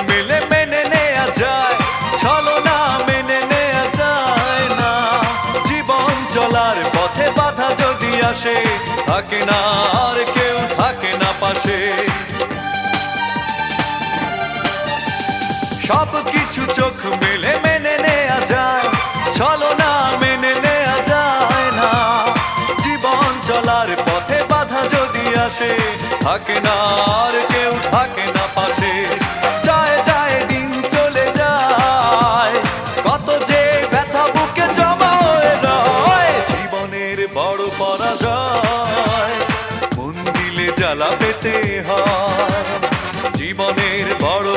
মেলে মেনে নেয়া যায়, ছলনা মেনে নেয়া যায় না। জীবন চলার পথে বাধা যদি আসে, থাকে না আর কেউ, থাকে না পাশে। সব কিছু চোখ মেলে মেনে নেয়া যায়, ছলনা মেনে নেয়া যায় না। জীবন চলার পথে বাধা যদি আসে, থাকে না আর কেউ, থাকে না পাশে। যায় যায় দিন চলে যায়, কত যে ব্যথা বুকে জমা হয়ে রয়। জীবনের বড় পরাজয়, মন দিলে জ্বালা পেতে হয়। জীবনের বড়